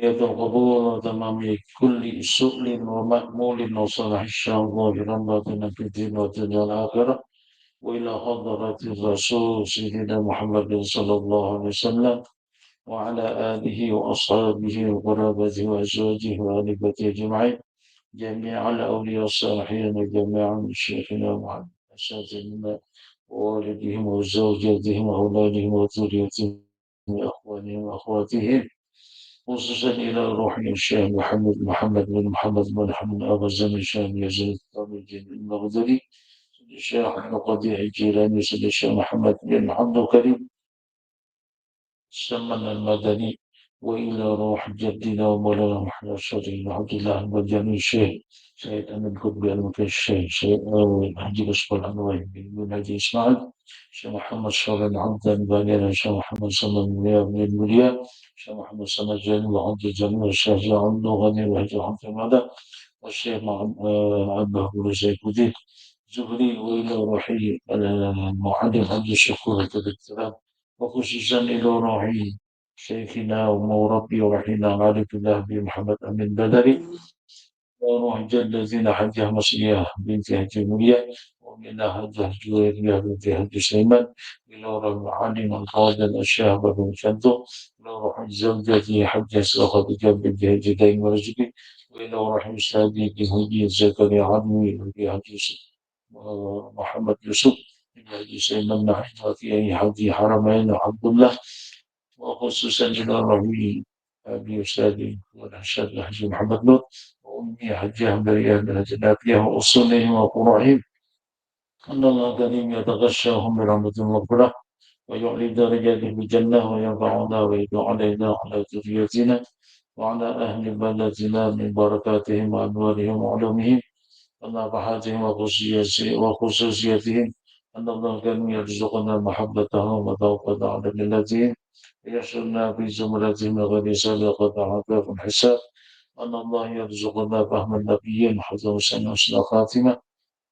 القبول وتمام كل سؤل ومأمول وصلاح الشام ورحمتنا في الدين والدنيا الآخرة وإلى حضرة الرسول سيدنا محمد صلى الله عليه وسلم وعلى آله وأصحابه وقرابته وأزواجه وآل بيته أجمعين جميع الأولياء الصالحين جميعا شيخنا محمد أساتذتنا ووالدهم وزوجاتهم وأولادهم وذريتهم وإخوانهم وأخواتهم خصوصا إلى روح الشيخ محمد بن محمد بن حمد أبا الزمن الشيخ يزيد المغدري الشيخ عبد القدير الجيلاني الشيخ محمد بن عبد الكريم السمن المدني وإلى روح جدنا ومولانا محمد الشريف عبد الله المدني الشيخ سيد أمين قطب المكي الشيخ حجي الأسبوع الأنوي بن حجي إسماعيل الشيخ محمد صالح عبد البانير الشيخ محمد صلى الله عليه وسلم الشيخ محمد صلى الله عليه وسلم وعبد الجميل الشيخ عبد الغني وحجي عبد المدى والشيخ عبد الله زيد زهري وإلى روحي المعلم عبد الشكور الكلام وخصوصا إلى روحي شيخنا ومربي وحينا عارف الله بن محمد أمين بدري وروح جل الذين حجه مصرية بنت هجمية ومن حجه جويرية بنت هج سليمان إلى روح المعلم الفاضل الشاب بن شدو إلى روح زوجتي حجه خديجة بنت هجدين ورزقي وإلى روح أستاذي بهدي زكريا عدوي بهدي محمد يوسف بن هدي سليمان نحن في أي حج حرمين وعبد الله وخصوصا إلى ربي أبي أستاذي والأرشاد الحاج محمد نور وأمي حجة بريئة من جنابها وأصولهم وفروعهم أن الله كريم يتغشاهم برحمة المغفرة ويعلي درجاتهم بالجنة وينفعنا ويدعو علينا وعلى ذريتنا وعلى أهل بلدنا من بركاتهم وأنوارهم وعلومهم ونفحاتهم وخصوصيتهم أن الله كريم يرزقنا محبتهم وتوقد على ملتهم ويحشرنا في زمرتهم غير سابقة عذاب الحساب أن الله يرزقنا فهم النبيين حسن سنة وحسن خاتمة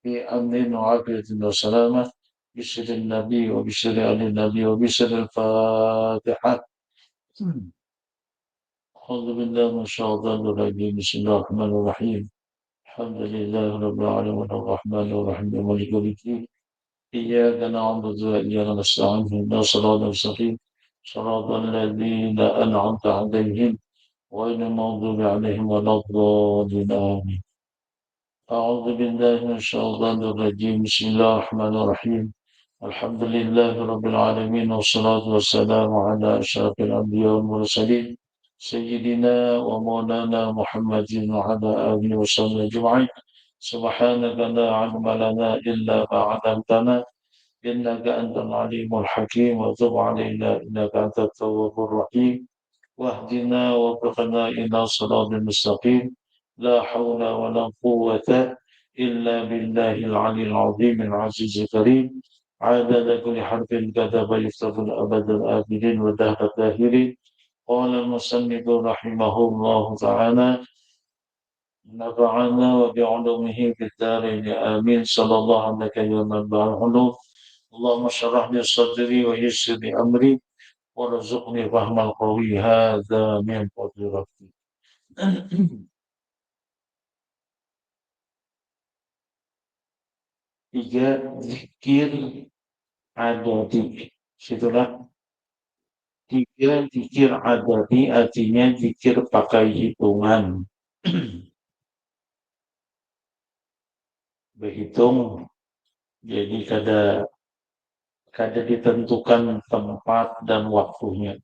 في أمن وعافية وسلامة بشر النبي وبشر آل النبي وبشر الفاتحة أعوذ بالله من الشيطان الرجيم بسم الله الرحمن الرحيم الحمد لله رب العالمين الرحمن الرحيم مالك يوم الدين إياك نعبد وإياك نستعين اهدنا الصراط المستقيم صراط الذين أنعمت عليهم غير المغضوب عليهم ولا الضالين آمين أعوذ بالله من الشيطان الرجيم بسم الله الرحمن الرحيم الحمد لله رب العالمين والصلاة والسلام على أشرف الأنبياء والمرسلين سيدنا ومولانا محمد وعلى آله وصحبه أجمعين سبحانك لا علم لنا إلا ما علمتنا إنك أنت العليم الحكيم وتب علينا إنك أنت التواب الرحيم واهدنا وفقنا إلى صراط المستقيم لا حول ولا قوة إلا بالله العلي العظيم العزيز الكريم عدد كل حرف كتب يكتب الأبد الآبدين ودهر الداهرين قال المصنف رحمه الله تعالى نفعنا وبعلومه في الدارين آمين صلى الله عليك يا منبع العلوم اللهم اشرح لي صدري ويسر لي أمري وارزقني فهم القوي هذا من فضل ربي. Tiga, zikir adadi. Situlah tiga zikir adadi artinya zikir pakai hitungan. Berhitung, jadi kada ditentukan tempat dan waktunya.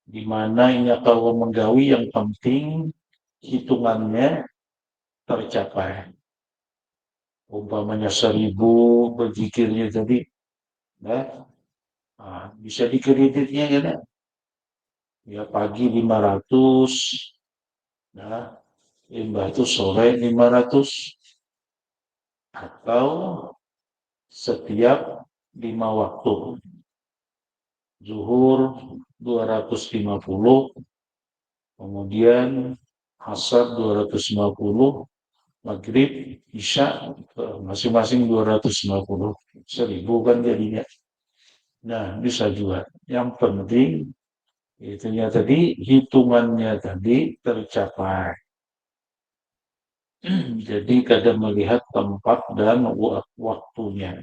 Di mana ini kalau menggawi yang penting hitungannya tercapai. Umpamanya 1000 berzikirnya tadi, nah, bisa dikreditnya ya, nah. Ya pagi 500, nah, limbah itu sore 500, atau setiap 5 waktu. Zuhur 250, kemudian asar 250, maghrib, isya masing-masing 250, 1000 kan jadinya. Nah, bisa juga. Yang penting Itunya tadi, hitungannya tadi tercapai. Jadi kadang melihat tempat dan waktunya.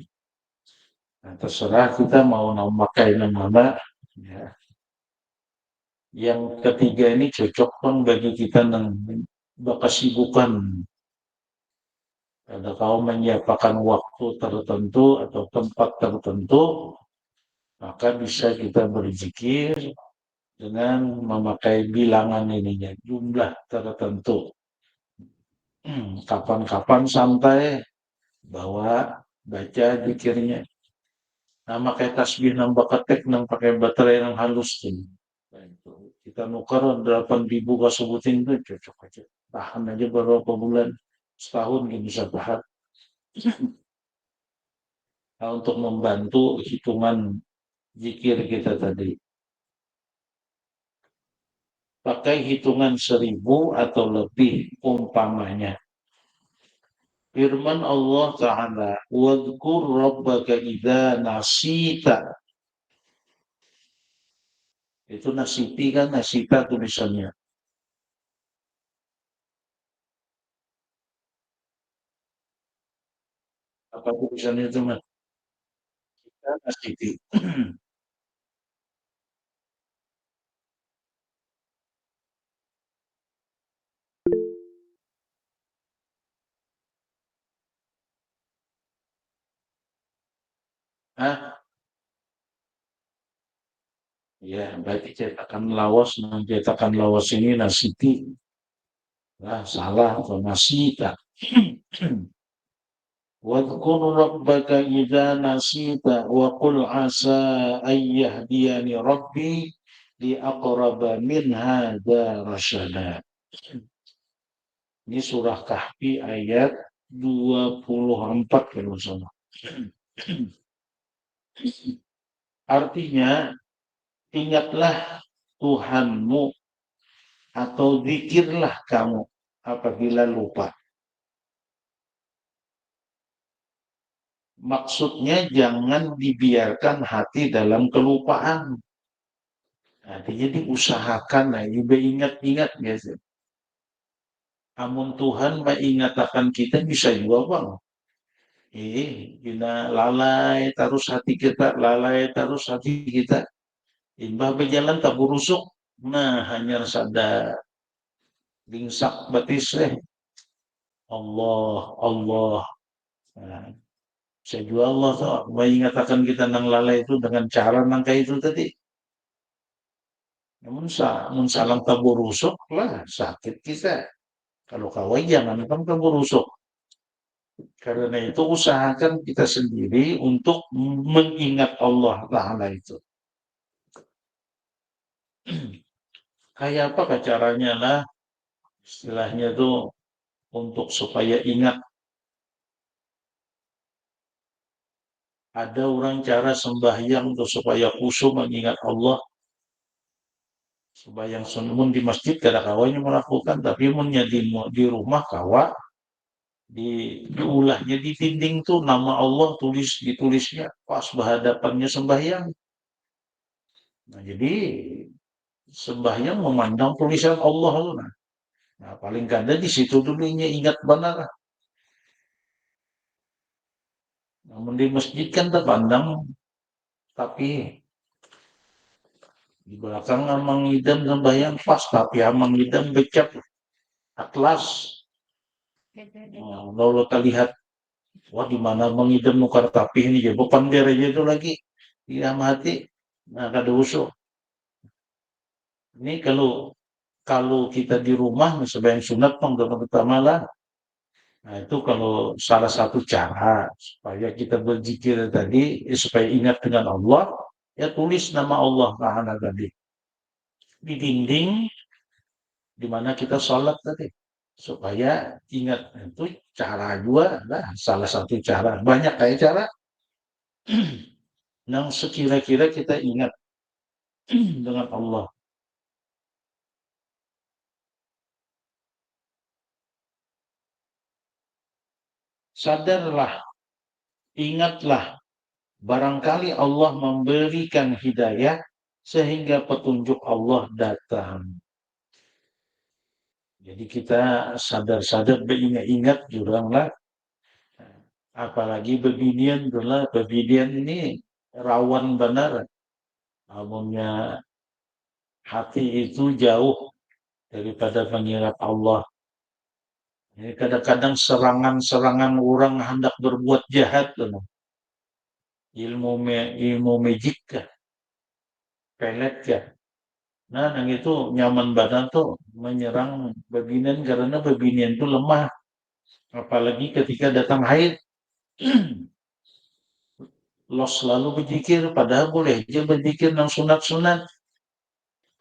Nah, terserah kita mau memakai nama. Ya. Yang ketiga ini cocok pun bagi kita yang berkesibukan. Ada kau menyiapkan waktu tertentu atau tempat tertentu, maka bisa kita berzikir dengan memakai bilangan ininya, jumlah tertentu. Kapan-kapan santai, bawa, baca zikirnya. Nah, pakai tasbih nambah ketek, nang pakai baterai yang halus tuh. Nah, itu. Kita nuker 8.000 kau sebutin tuh cocok aja. Tahan aja beberapa bulan, setahun gitu bisa tahan. Nah, untuk membantu hitungan zikir kita tadi. Pakai hitungan 1.000 atau lebih umpamanya. Firman Allah Ta'ala, "Wadhkur rabbaka idza nasita." Itu nasiti kan, nasita tulisannya. Apa tulisannya itu, Mas? Kita nasiti. Hah? Ya, berarti cetakan lawas, cetakan lawas ini nasiti. Nah, salah atau nasita. Wadhkur rabbaka idza nasita wa qul asa an yahdiyani rabbi li aqraba min hadza rasyada. Ini surah Kahfi ayat 24 kalau salah. Artinya, ingatlah Tuhanmu atau zikirlah kamu apabila lupa. Maksudnya jangan dibiarkan hati dalam kelupaan. Artinya diusahakan, nah, juga ingat-ingat biasa. Amun Tuhan mengingatkan kita bisa juga bang. Kita lalai terus hati kita, lalai terus hati kita. Imbah berjalan tak burusuk. Nah, hanya sadar. Bingsak batis Allah, Allah. Nah, saya jual Allah tuh mengingatkan kita nang lalai itu dengan cara nangka itu tadi. Namun salam tabur rusuk lah sakit kita. Kalau kawai jangan kan tabur rusuk. Karena itu usahakan kita sendiri untuk mengingat Allah Ta'ala itu. Kayak apa caranya lah istilahnya tuh untuk supaya ingat. Ada orang cara sembahyang tuh supaya khusyuk mengingat Allah. Sembahyang sunmun di masjid kada kawanya melakukan, tapi munnya di rumah kawa diulahnya di dinding tuh nama Allah ditulisnya pas berhadapannya sembahyang. Nah, jadi sembahyang memandang tulisan Allah. Nah, paling kada di situ dulu ingat benar. Namun di masjid kan terpandang, tapi di belakang amang idam sembahyang pas, tapi amang idam becap atlas. Nah, lalu terlihat, wah di mana mengidam nukar tapi ini ya, bepan aja itu lagi. Dia mati, nah kada usul. Ini kalau kalau kita di rumah sembahyang sunat pang pertama lah. Nah, itu kalau salah satu cara supaya kita berzikir tadi, supaya ingat dengan Allah, ya tulis nama Allah Ta'ala tadi di dinding di mana kita sholat tadi. Supaya ingat itu cara juga, nah, salah satu cara. Banyak kayak cara yang sekira-kira kita ingat dengan Allah. Sadarlah, ingatlah, barangkali Allah memberikan hidayah sehingga petunjuk Allah datang. Jadi kita sadar-sadar beringat-ingat juranglah, apalagi bebinian itulah bebinian ini rawan benar. Amunnya hati itu jauh daripada pengirat Allah. Jadi kadang-kadang serangan-serangan orang hendak berbuat jahat, loh. Ilmu magic kah, pelet kah. Nah, yang itu nyaman badan tuh menyerang bebinian karena bebinian itu lemah. Apalagi ketika datang haid, los selalu berzikir, padahal boleh aja berzikir yang sunat-sunat.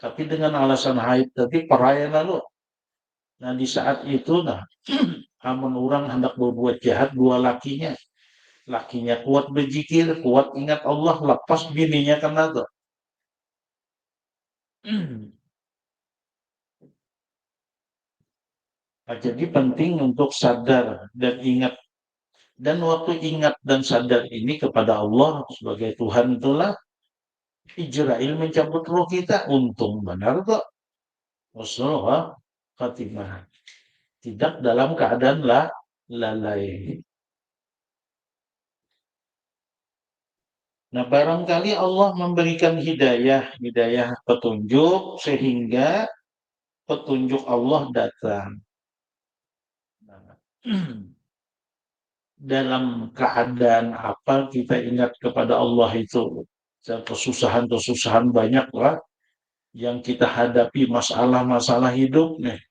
Tapi dengan alasan haid, tapi perayaan lalu. Nah, di saat itu, nah, amun orang hendak berbuat jahat, dua lakinya. Lakinya kuat berzikir, kuat ingat Allah, lepas bininya kena tuh. Nah, jadi penting untuk sadar dan ingat. Dan waktu ingat dan sadar ini kepada Allah sebagai Tuhan itulah Israel mencabut roh kita. Untung benar kok. Rasulullah khatimah. Tidak dalam keadaan lalai. Nah, barangkali Allah memberikan hidayah petunjuk sehingga petunjuk Allah datang. Nah, dalam keadaan apa kita ingat kepada Allah itu. Kesusahan-kesusahan banyak lah yang kita hadapi, masalah-masalah hidup nih.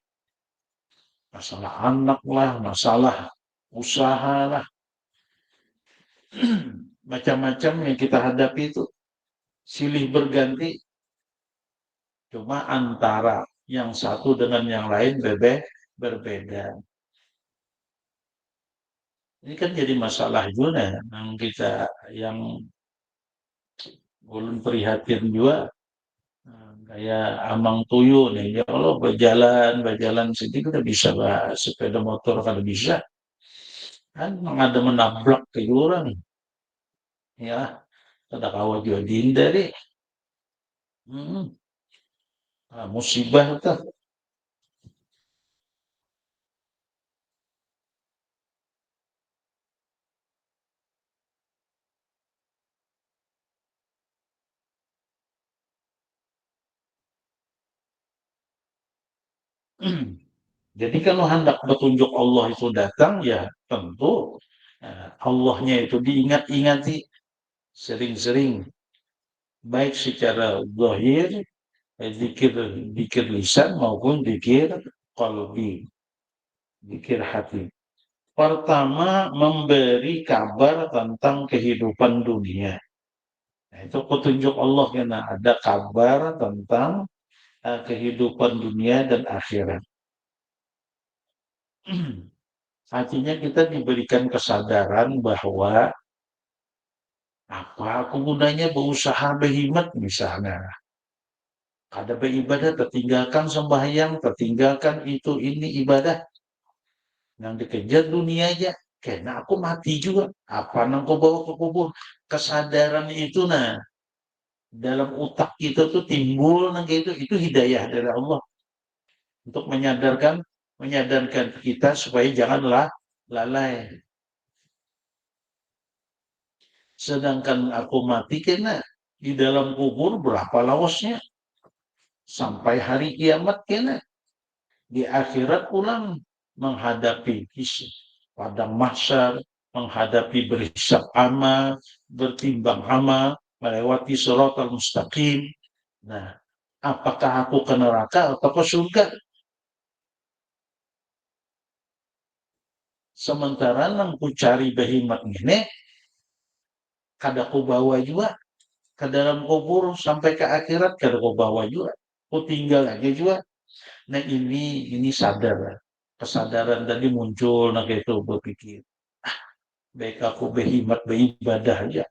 Masalah anak lah, masalah usaha lah. Macam-macam yang kita hadapi itu silih berganti. Cuma antara yang satu dengan yang lain berbeda. Ini kan jadi masalah juga yang kita yang belum prihatin juga. Kayak Amang Tuyu nih, ya Allah berjalan sedikit udah bisa lah, sepeda motor kalau bisa. Kan ada menabrak ke orang, ya, ada kawat juga dihindari. Nah, musibah tuh. Jadi kalau hendak petunjuk Allah itu datang, ya tentu Allahnya itu diingat-ingati sering-sering, baik secara zahir, zikir zikir lisan maupun zikir qalbi, zikir hati. Pertama, memberi kabar tentang kehidupan dunia. Nah, itu petunjuk Allah karena ada kabar tentang kehidupan dunia dan akhirat. Artinya kita diberikan kesadaran bahwa apa aku gunanya berusaha berkhidmat misalnya. Ada beribadah, tertinggalkan sembahyang, tertinggalkan itu ini ibadah. Yang dikejar dunia aja. Karena aku mati juga. Apa yang kau bawa ke kubur? Kesadaran itu nah dalam otak kita tuh timbul nah itu hidayah dari Allah untuk menyadarkan kita supaya janganlah lalai. Sedangkan aku mati kena di dalam kubur berapa lawasnya sampai hari kiamat kena di akhirat pulang menghadapi padang mahsyar, menghadapi berhisab amal, bertimbang amal, melewati siratal mustaqim. Nah, apakah aku ke neraka atau ke surga? Sementara nang ku cari behimat ini, kada ku bawa juga ke dalam kubur sampai ke akhirat, kada ku bawa juga. Ku tinggal aja juga. Nah ini sadar, kesadaran tadi muncul, nah itu berpikir, baik aku berkhidmat beribadah aja.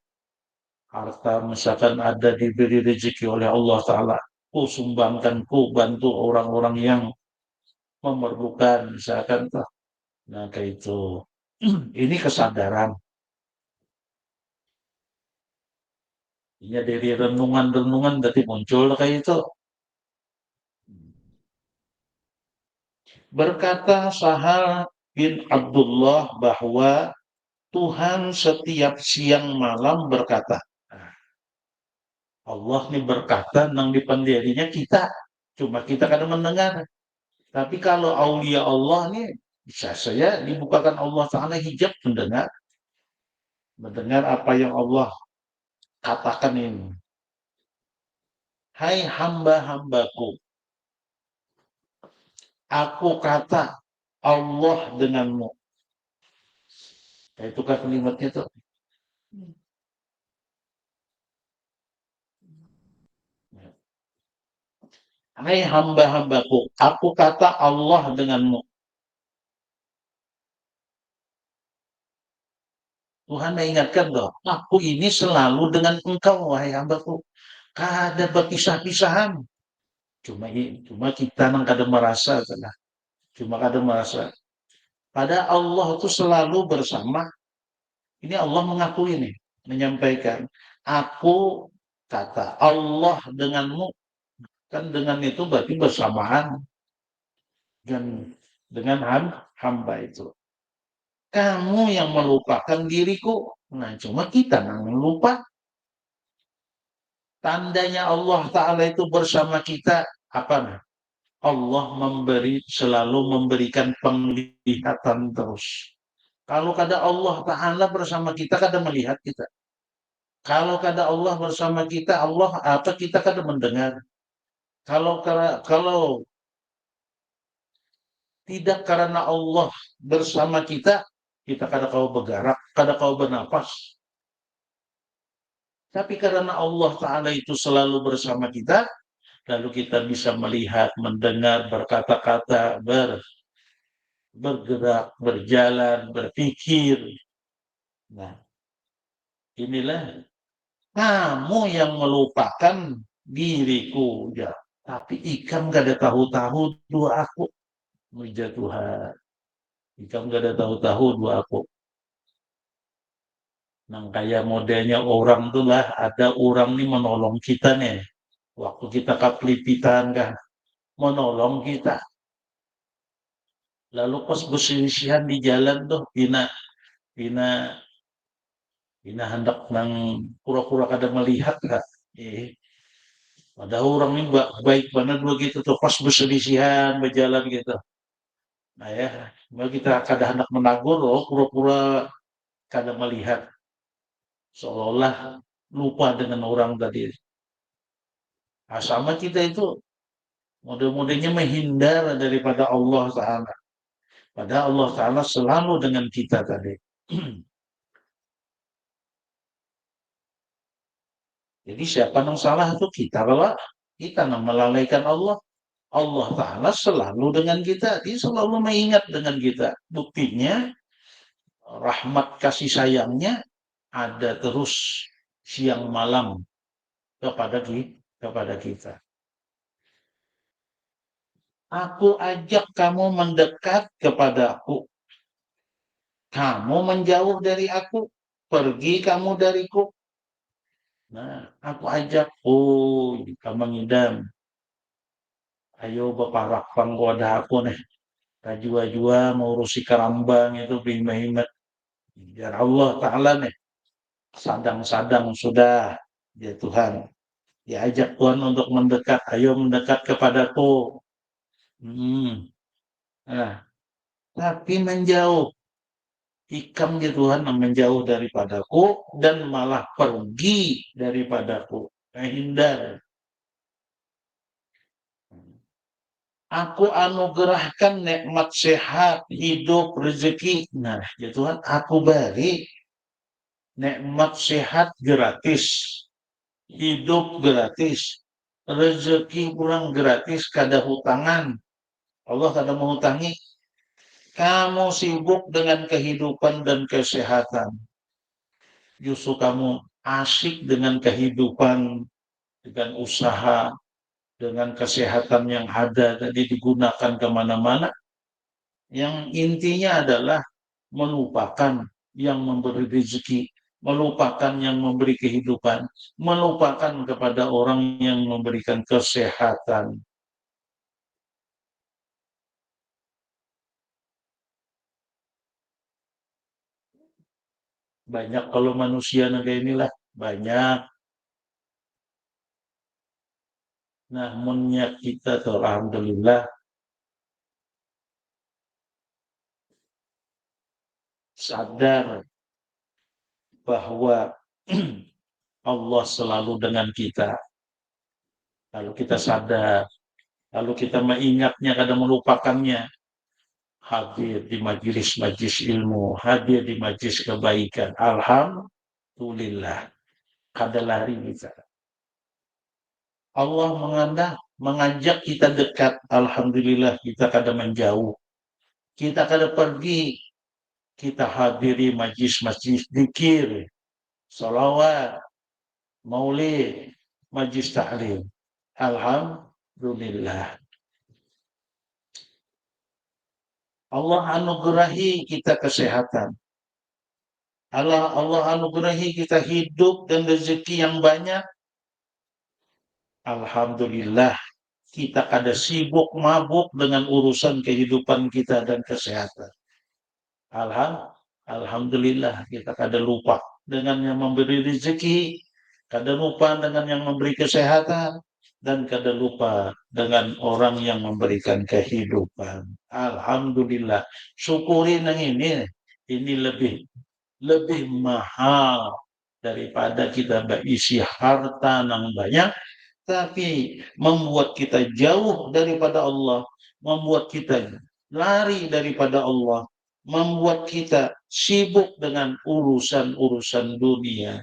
Harta misalkan ada diberi rezeki oleh Allah Ta'ala, ku sumbangkan, ku bantu orang-orang yang memerlukan, misalkan tuh. Nah kayak itu. Ini kesadaran. Ya dari renungan-renungan tadi muncul kayak itu. Berkata Sahal bin Abdullah bahwa Tuhan setiap siang malam berkata. Nah, Allah nih berkata nang di pendirinya kita. Cuma kita kadang mendengar. Tapi kalau aulia Allah nih bisa saya dibukakan Allah Ta'ala hijab mendengar. Mendengar apa yang Allah katakan ini. Hai hamba-hambaku, aku kata Allah denganmu. Itu kan kalimatnya itu. Hai hamba-hambaku, aku kata Allah denganmu. Tuhan mengingatkan loh, aku ini selalu dengan engkau, wahai hambaku. Kada berpisah-pisahan. Cuma kita nang kada merasa, cuma kada merasa. Pada Allah itu selalu bersama. Ini Allah mengakui nih, menyampaikan. Aku kata Allah denganmu. Kan dengan itu berarti bersamaan dan dengan hamba itu. Kamu yang melupakan diriku. Nah, cuma kita yang lupa. Tandanya Allah Ta'ala itu bersama kita. Apa? Nah? Allah selalu memberikan penglihatan terus. Kalau kada Allah Ta'ala bersama kita, kada melihat kita. Kalau kada Allah bersama kita, Allah apa kita kada mendengar. Kalau tidak karena Allah bersama kita, kita kada kau bergerak, kada kau bernapas. Tapi karena Allah Ta'ala itu selalu bersama kita, lalu kita bisa melihat, mendengar, berkata-kata, bergerak, berjalan, berpikir. Nah, inilah kamu yang melupakan diriku. Ya. Tapi ikan gak ada tahu-tahu dua aku. Muja Tuhan. Ikan gak ada tahu-tahu dua aku. Nah, kayak modelnya orang tuh lah, ada orang nih menolong kita nih. Waktu kita kepelipitan kan, menolong kita. Lalu pas berselisihan di jalan tuh, Pina Ina hendak nang pura-pura kada melihat kak. Ada orang ini baik banget begitu tuh pas berselisihan berjalan gitu. Nah ya, kita kada hendak menagur loh, pura-pura kada melihat seolah-olah lupa dengan orang tadi. Nah, sama kita itu mode-modenya menghindar daripada Allah Ta'ala. Padahal Allah Ta'ala selalu dengan kita tadi. Jadi siapa yang salah itu kita. Kalau kita yang melalaikan Allah, Allah Ta'ala selalu dengan kita. Dia selalu mengingat dengan kita. Buktinya, rahmat kasih sayangnya ada terus siang malam kepada kita. Aku ajak kamu mendekat kepadaku. Kamu menjauh dari aku. Pergi kamu dariku. Nah, aku ajak, kamu ngidam. Ayo bapak rakpang ada aku nih. Tajua-jua mau urusi kerambang itu bimah-bimah. Biar Allah Ta'ala nih. Sadang-sadang sudah. Ya Tuhan. Diajak Tuhan untuk mendekat. Ayo mendekat kepadaku. Hmm. Nah, tapi menjauh. Hikam ya Tuhan yang menjauh daripadaku dan malah pergi daripadaku. Menghindar. Aku anugerahkan nikmat sehat, hidup, rezeki. Nah, ya Tuhan, aku beri nikmat sehat gratis, hidup gratis, rezeki pulang gratis, kada hutangan. Allah kada menghutangi. Kamu sibuk dengan kehidupan dan kesehatan. Justru kamu asik dengan kehidupan, dengan usaha, dengan kesehatan yang ada tadi digunakan kemana-mana. Yang intinya adalah melupakan yang memberi rezeki. melupakan yang memberi kehidupan, melupakan kepada orang yang memberikan kesehatan. Banyak kalau manusia kayak inilah, banyak. Namunnya kita tuh alhamdulillah sadar bahwa Allah selalu dengan kita. Lalu kita sadar, lalu kita mengingatnya, kadang melupakannya. Hadir di majelis-majelis ilmu, hadir di majelis kebaikan. Alhamdulillah. Kada lari kita. Allah mengajak kita dekat. Alhamdulillah kita kada menjauh. Kita kada pergi. Kita hadiri majlis-majlis zikir, salawat, maulid, majlis ta'lim. Alhamdulillah. Allah anugerahi kita kesehatan. Allah anugerahi kita hidup dan rezeki yang banyak. Alhamdulillah. Kita kada sibuk mabuk dengan urusan kehidupan kita dan kesehatan. Alhamdulillah kita kada lupa dengan yang memberi rezeki, kada lupa dengan yang memberi kesehatan, dan kada lupa dengan orang yang memberikan kehidupan. Alhamdulillah. Syukuri yang ini lebih mahal daripada kita berisi harta yang banyak, tapi membuat kita jauh daripada Allah, membuat kita lari daripada Allah, membuat kita sibuk dengan urusan-urusan dunia.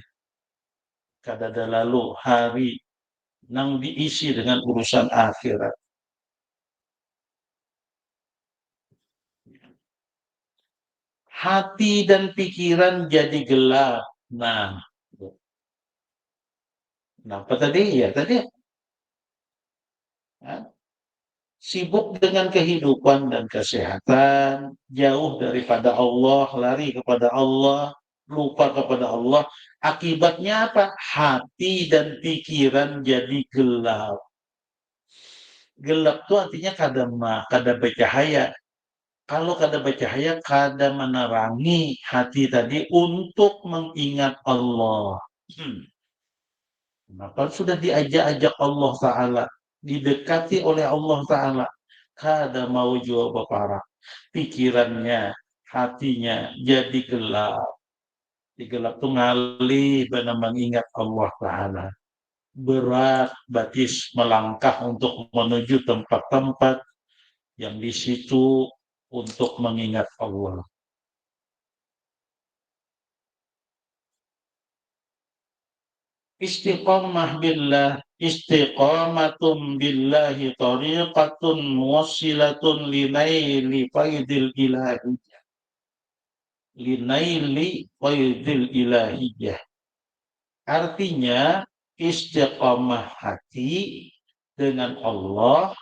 Kadada lalu hari yang diisi dengan urusan akhirat. Hati dan pikiran jadi gelap. Nah, kenapa tadi? Ya tadi sibuk dengan kehidupan dan kesehatan, jauh daripada Allah, lari kepada Allah, lupa kepada Allah. Akibatnya apa? Hati dan pikiran jadi gelap. Gelap itu artinya kada bercahaya. Kalau kada bercahaya, kada menerangi hati tadi untuk mengingat Allah. Maka sudah diajak-ajak Allah Ta'ala, didekati oleh Allah Ta'ala, kada mau jua beparak. Pikirannya, hatinya jadi gelap. Di gelap itu ngalih benar mengingat Allah Ta'ala. Berat batis melangkah untuk menuju tempat-tempat yang di situ untuk mengingat Allah. Istiqamah billah, istiqamatum billahi tariqatun muwassilatun linaili faidil ilahiyah. Linaili faidil ilahiyah. Artinya istiqamah hati dengan Allah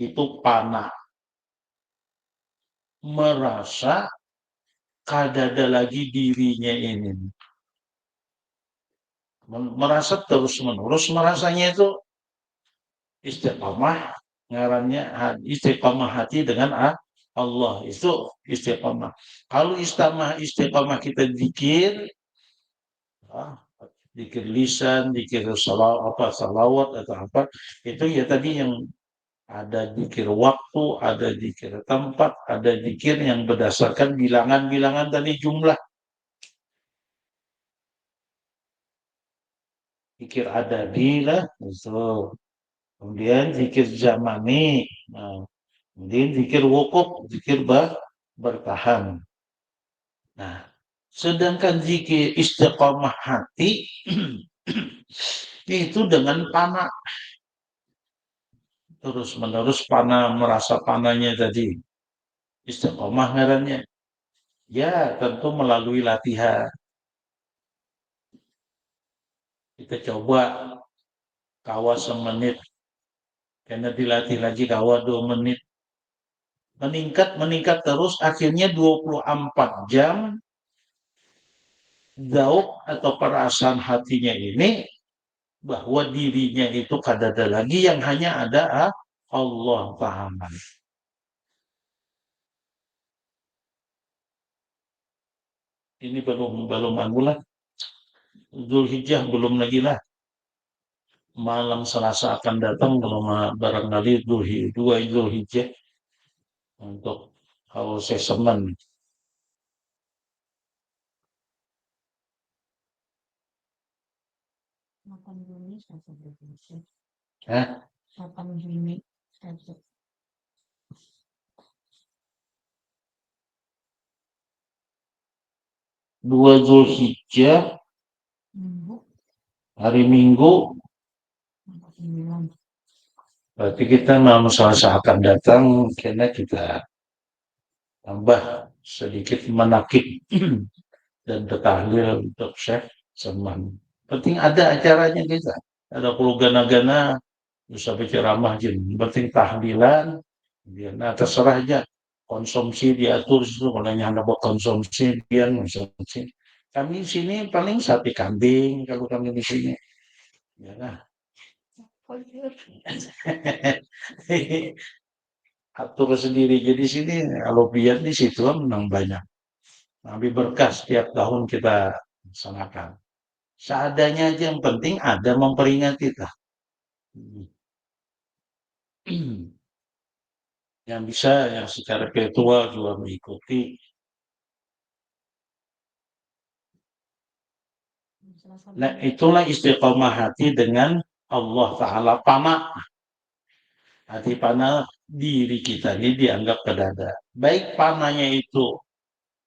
itu panah. Merasa kadada lagi dirinya ini. Merasa terus-menerus merasanya itu istiqamah, ngarannya istiqamah hati dengan Allah itu istiqamah. Kalau istiqamah kita zikir, zikir lisan, zikir salawat atau apa, itu ya tadi yang ada zikir waktu, ada zikir tempat, ada zikir yang berdasarkan bilangan-bilangan tadi jumlah. Zikir adabi lah, so. Kemudian zikir zamani, nah, kemudian zikir wukuf, zikir bertahan. Nah, sedangkan zikir istiqamah hati itu dengan panah. Terus menerus panah, merasa panahnya tadi. Istiqamah ngarannya. Ya, tentu melalui latihan. Kita coba kawa semenit. Karena dilatih lagi kawa 2 menit. Meningkat terus, akhirnya 24 jam Zauq atau perasaan hatinya ini bahwa dirinya itu kadada lagi yang hanya ada Allah Ta'ala. Ini belum anulah, Zulhijjah belum lagi lah. Malam Selasa akan datang kalau barangkali dua Zulhijjah untuk kalau sesemen. 8 Juni 1 Hah? 8 Juni 1 2 Zulhijjah Minggu hari Minggu, 9. berarti kita malam Selasa akan datang karena kita tambah sedikit menakik dan bertahlil untuk Syekh Salman. Penting ada acaranya kita. Ada perlu gana-gana, bisa berceramah aja. Penting tahlilan, nah terserah aja. Konsumsi diatur itu, kalau hanya buat konsumsi, dia konsumsi. Kami di sini paling sate kambing kalau kami di sini. Ya nah. Atur sendiri. Jadi sini kalau biar di situ menang banyak. Nabi berkah setiap tahun kita laksanakan. Seadanya aja yang penting ada memperingati lah. Yang bisa yang secara virtual juga mengikuti. Nah, itulah istiqomah hati dengan Allah Ta'ala panah. Hati panah diri kita ini dianggap kedada. Baik panahnya itu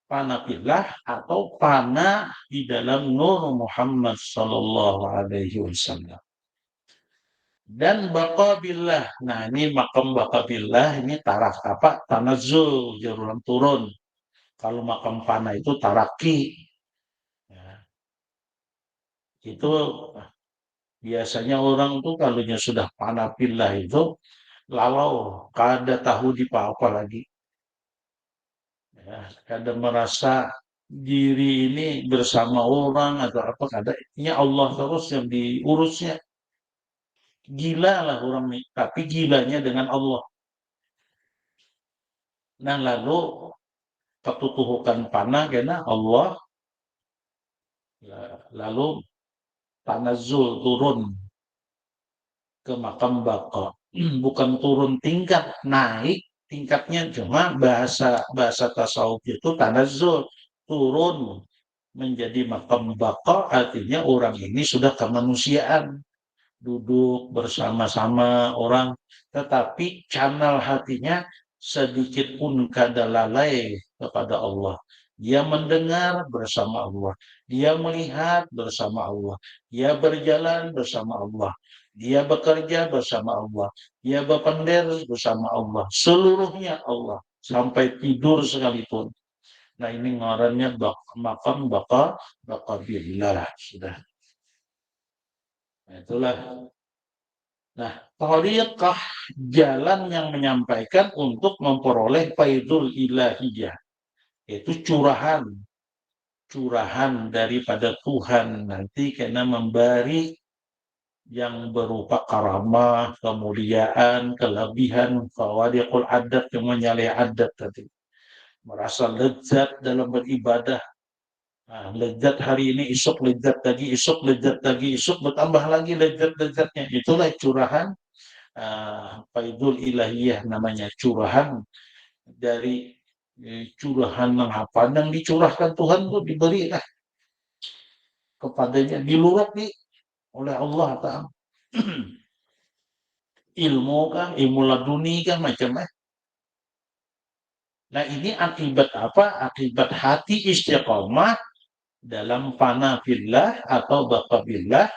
panah fillah atau panah di dalam Nur Muhammad Sallallahu Alaihi Wasallam. Dan baqabillah. Nah, ini makam baqabillah ini tarak apa? Tanazzul, jaruran turun. Kalau makam panah itu taraki. Ya, itu biasanya orang tuh kalau sudah panah pillah itu lalau kada tahu di apa lagi. Ya, kada merasa diri ini bersama orang atau apa kada. Ini Allah terus yang diurusnya. Gila lah orang ini, tapi gilanya dengan Allah. Nah lalu ketutuhukan panah karena Allah lalu tanazul turun ke makam baka. Bukan turun tingkat, naik tingkatnya cuma bahasa bahasa tasawuf itu tanazul turun menjadi makam baka artinya orang ini sudah kemanusiaan duduk bersama-sama orang tetapi channel hatinya sedikit pun kada lalai kepada Allah. Dia mendengar bersama Allah, dia melihat bersama Allah, dia berjalan bersama Allah, dia bekerja bersama Allah, dia berpendar bersama Allah, seluruhnya Allah sampai tidur sekalipun. Nah ini ngarannya makam baka billah sudah. Nah, itulah. Nah, thariqah jalan yang menyampaikan untuk memperoleh faidul ilahiyah. Itu curahan daripada Tuhan nanti karena memberi yang berupa karamah, kemuliaan, kelebihan, fawadiqul adat yang menyalih adat tadi. Merasa lezat dalam beribadah. Nah, lezat hari ini, esok lezat lagi, esok lezat lagi, esok bertambah lagi lezat-lezatnya. Itulah curahan faidul ilahiyah namanya curahan dari curahan yang apa yang dicurahkan Tuhan itu diberilah kepadanya dilurati oleh Allah Ta'ala. Ilmu kah, ilmu laduni kah macamnya. Nah ini akibat apa? Akibat hati istiqomah dalam fana fillah atau baqa billah.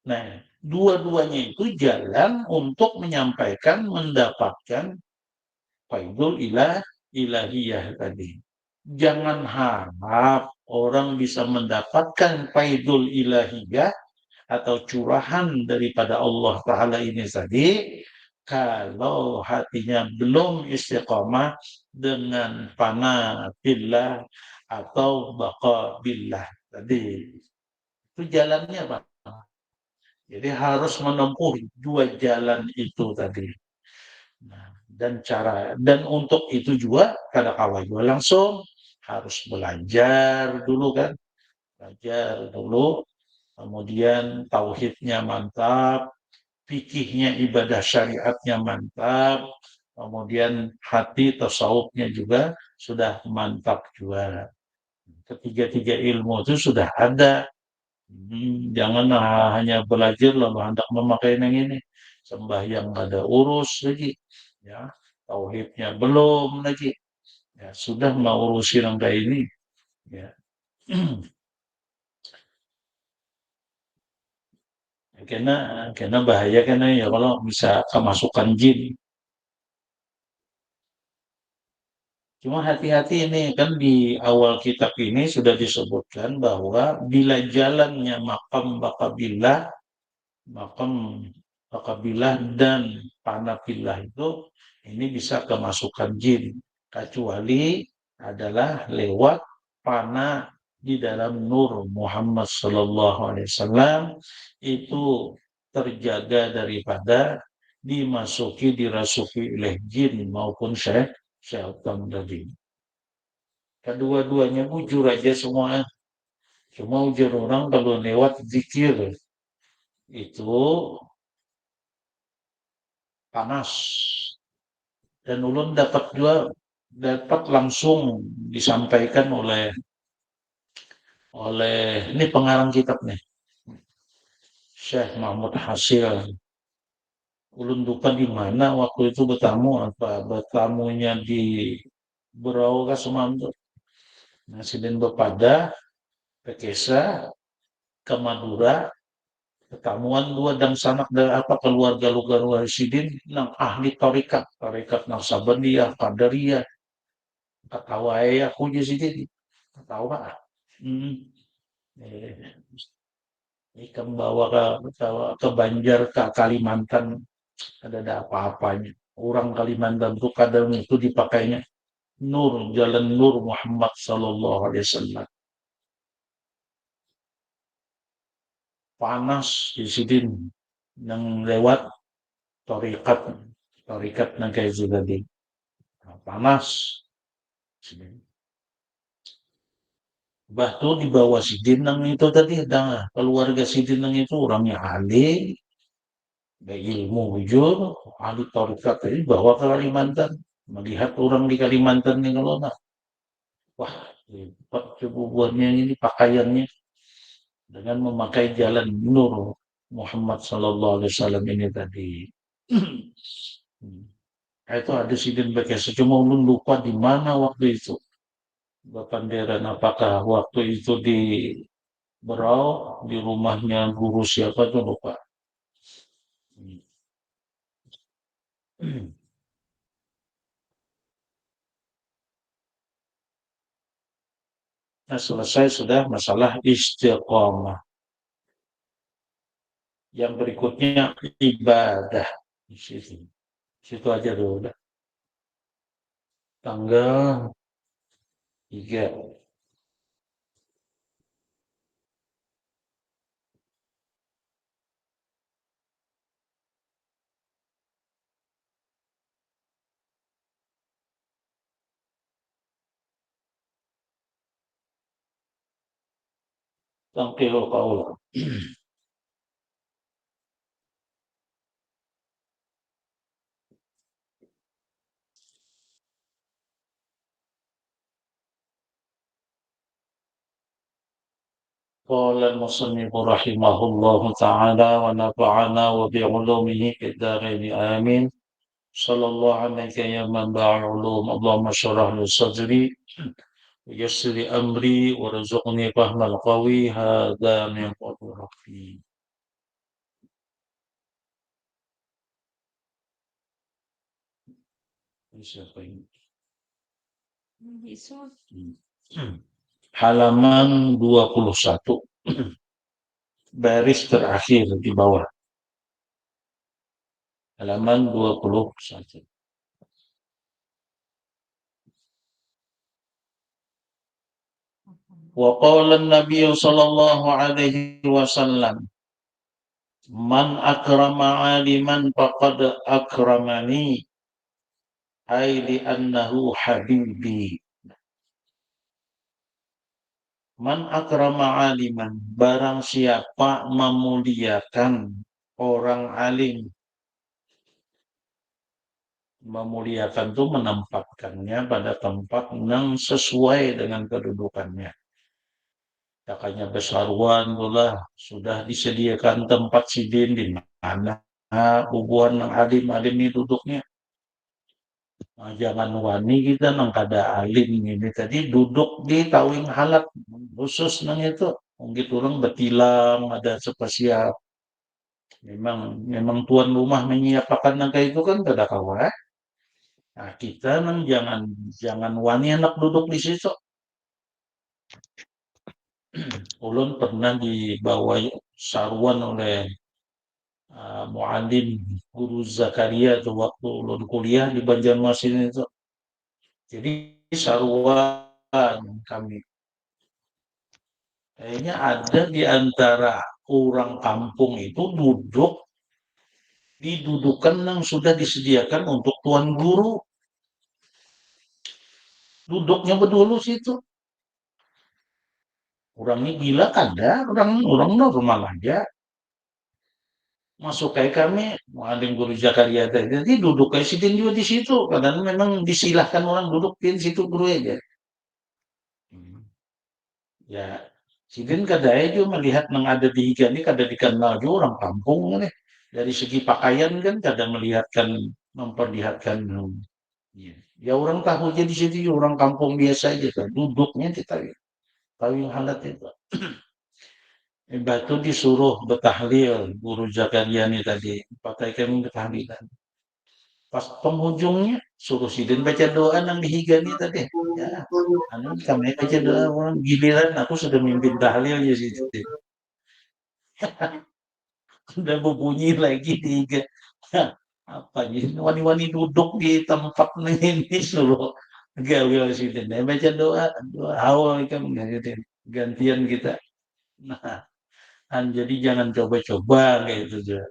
Nah dua-duanya itu jalan untuk menyampaikan mendapatkan faidul ilahiyah tadi. Jangan harap orang bisa mendapatkan faidul ilahiyah atau curahan daripada Allah Ta'ala ini tadi kalau hatinya belum istiqamah dengan fana billah atau baqa billah tadi. Itu jalannya, Pak. Jadi harus menempuh dua jalan itu tadi. Nah, dan untuk itu juga kada kalah juga langsung harus belajar dulu kan, belajar dulu, kemudian tauhidnya mantap, fikihnya ibadah syariatnya mantap, kemudian hati tasawufnya juga sudah mantap juga. Ketiga-tiga ilmu itu sudah ada. Jangan hanya belajar lalu hendak memakai yang ini. Sembahyang ada urus lagi, ya. Tauhidnya belum lagi. Ya, sudah mau urusin yang kayak ini, ya. karena karena bahaya karena ya kalau bisa kemasukan jin. Cuma hati-hati ini kan di awal kitab ini sudah disebutkan bahwa bila jalannya makam Bakabilah dan Panabilah itu ini bisa kemasukan jin kecuali adalah lewat panah di dalam nur Muhammad Sallallahu Alaihi Wasallam itu terjaga daripada dirasuki oleh jin maupun syaitan tadi. Kedua-duanya bujur aja semua. Cuma ujar orang kalau lewat zikir itu panas. Dan ulun dapat langsung disampaikan oleh ini pengarang kitab nih, Syekh Mahmud Hasil. Ulun lupa di mana waktu itu bertamunya di Berau Kasumanto. Nah, sidin bepada Pekesa ke Madura, ketamuan dua dan sanak dari apa keluarga luar sidin nang ahli tarekat Naksabandiyah, Qadariyah, ketawa aku aja sidin, ketawa. Hmm. Eh, Ikan bawa ke Banjar, ke Kalimantan, ada apa-apanya. Orang Kalimantan tuh kadang itu dipakainya Nur, Jalan Nur Muhammad Sallallahu Alaihi Wasallam. Panas di sini yang lewat torikat, torikat ng kayak tadi. Panas. Bahtu di bawah si Dinang itu tadi, keluarga si Dinang itu orangnya ahli, ilmu hujur, ahli torikat tadi bawa ke Kalimantan. Melihat orang di Kalimantan ini kalau wah, hebat buatnya ini pakaiannya dengan memakai jalan Nur Muhammad Sallallahu Alaihi Wasallam ini tadi. Itu ada sidin Bekasi, cuma ulun lupa di mana waktu itu. Bapanderan apakah waktu itu di Berau, di rumahnya guru siapa tuh lupa. Nah, selesai sudah masalah istiqomah. Yang berikutnya ibadah. Di situ. Situ aja dulu. Tanggal 3. Tangkil kaula. قال المصنف رحمه الله تعالى ونفعنا وبعلومه في الدارين آمين. صلى الله عليك يا منبع العلوم. اللهم اشرح لي صدري ويسر لي أمري وارزقني فهم القوي. هذا من فضل ربي. Siapa ini? Halaman 21. Baris terakhir di bawah. Halaman 21. Wa qala an-nabiy sallallahu alaihi wasallam, "Man akrama 'aliman faqad akramani." Ai li annahu habibi. Man akrama 'aliman, barang siapa memuliakan orang alim. Memuliakan itu menempatkannya pada tempat yang sesuai dengan kedudukannya. Kakaknya besarwan pula sudah disediakan tempat sidin di mana hubungan yang alim-alim ini duduknya. Nah, jangan wani kita nang kada alim ini tadi duduk di tawing halat khusus nang itu. Mungkin orang betilang ada spesial. Memang tuan rumah menyiapkan nang kayak itu kan kada kawan. Nah, kita nang jangan wani anak duduk di situ. Ulun pernah dibawa saruan oleh muallim guru Zakaria itu waktu ulun kuliah di Banjarmasin itu. Jadi saruan kami. Kayaknya ada di antara orang kampung itu duduk di dudukan yang sudah disediakan untuk tuan guru. Duduknya berdulu situ. Orangnya gila ada, orang normal aja. Masuk kayak kami, muallim guru Zakaria tadi, jadi duduk kayak sidin juga di situ. Kadang memang disilahkan orang duduk di situ guru aja. Ya, sidin kada juga melihat yang ada di higa ini kada dikenal juga orang kampung nih. Dari segi pakaian kan kada melihatkan memperlihatkan. Ya orang tahu aja di situ orang kampung biasa aja kan. Duduknya kita tahu yang halat itu. Batu disuruh bertahlil guru Zakaria ini tadi. Pakai kami bertahlilan. Pas penghujungnya suruh sidin baca doa yang dihigani tadi. Ya, anu kami baca doa orang giliran aku sudah mimpin tahlil ya situ. Sudah berbunyi lagi dihiga. Apa ini wani-wani duduk di tempat ini suruh gawe sidin. Baca doa, doa awal kan gantian kita. Nah, jadi jangan coba-coba kayak itu juga.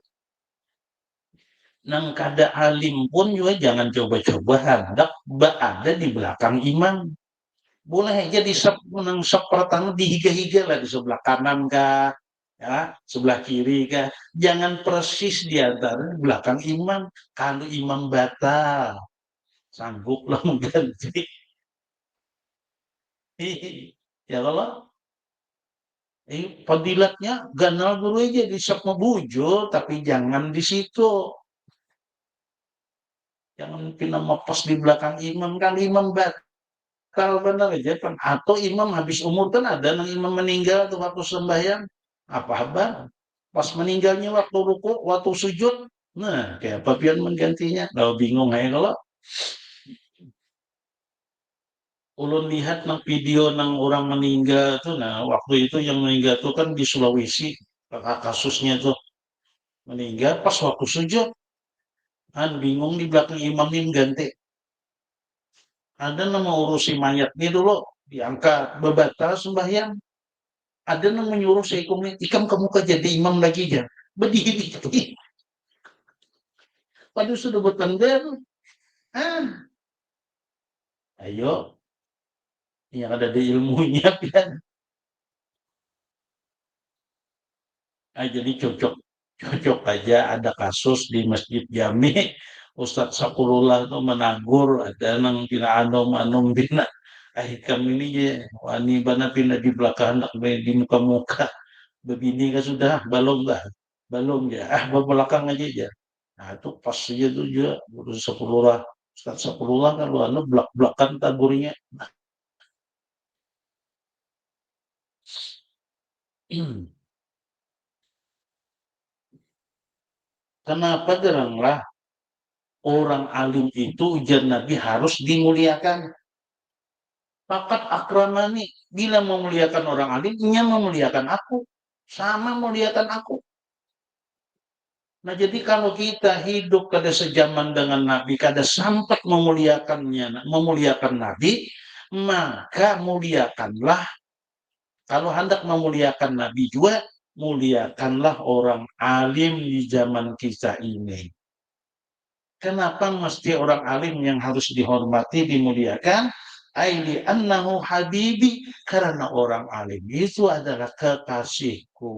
Nang kada alim pun juga jangan coba-coba hendak berada di belakang imam. Boleh aja di nang sep pertama dihiga-higa lah di sebelah kanan kah, ya, sebelah kiri kah. Jangan persis di antara di belakang imam. Kalau imam batal, sangguplah mengganti. Ya kalau fadilatnya ganal dulu aja di sep mebujul, tapi jangan di situ. Jangan pindah pas di belakang imam. Kalau imam batal benar aja kan. Atau imam habis umur kan ada yang imam meninggal tuh waktu sembahyang. Apa-apa. Pas meninggalnya waktu ruku, waktu sujud. Nah, kayak apa pian menggantinya? Kalau bingung aja kalau. Ulun lihat nang video nang orang meninggal tuh, nah waktu itu yang meninggal tuh kan di Sulawesi, kasusnya tuh meninggal pas waktu sujud, kan bingung di belakang imam ini ganti. Ada yang mau urusi mayat ini dulu, diangkat, bebatal sembahyang. Ada yang menyuruh seikum ikam kamu ke jadi imam lagi ya. Berdiri. Padahal sudah bertengger. Ah, ayo, yang ada di ilmunya kan. Jadi cocok aja ada kasus di Masjid Jami. Ustadz Sakurullah itu menagur, ada yang anom bina. Kami ini ya, wani bana pindah di belakang, di muka-muka. Begini kan sudah, belum ya, belakang aja ya. Nah itu pas aja tuh juga, Sakurullah, Ustadz Sakurullah kan lu belak-belakan tagurnya. Kenapa geranglah orang alim itu ujar Nabi harus dimuliakan. Fakat akramani, bila memuliakan orang alim, ia memuliakan aku. Sama muliakan aku. Nah jadi kalau kita hidup kada sejaman dengan Nabi, kada sampai memuliakan Nabi, maka muliakanlah Kalau hendak memuliakan Nabi juga, muliakanlah orang alim di zaman kita ini. Kenapa mesti orang alim yang harus dihormati, dimuliakan? Aili annahu habibi, karena orang alim itu adalah kekasihku.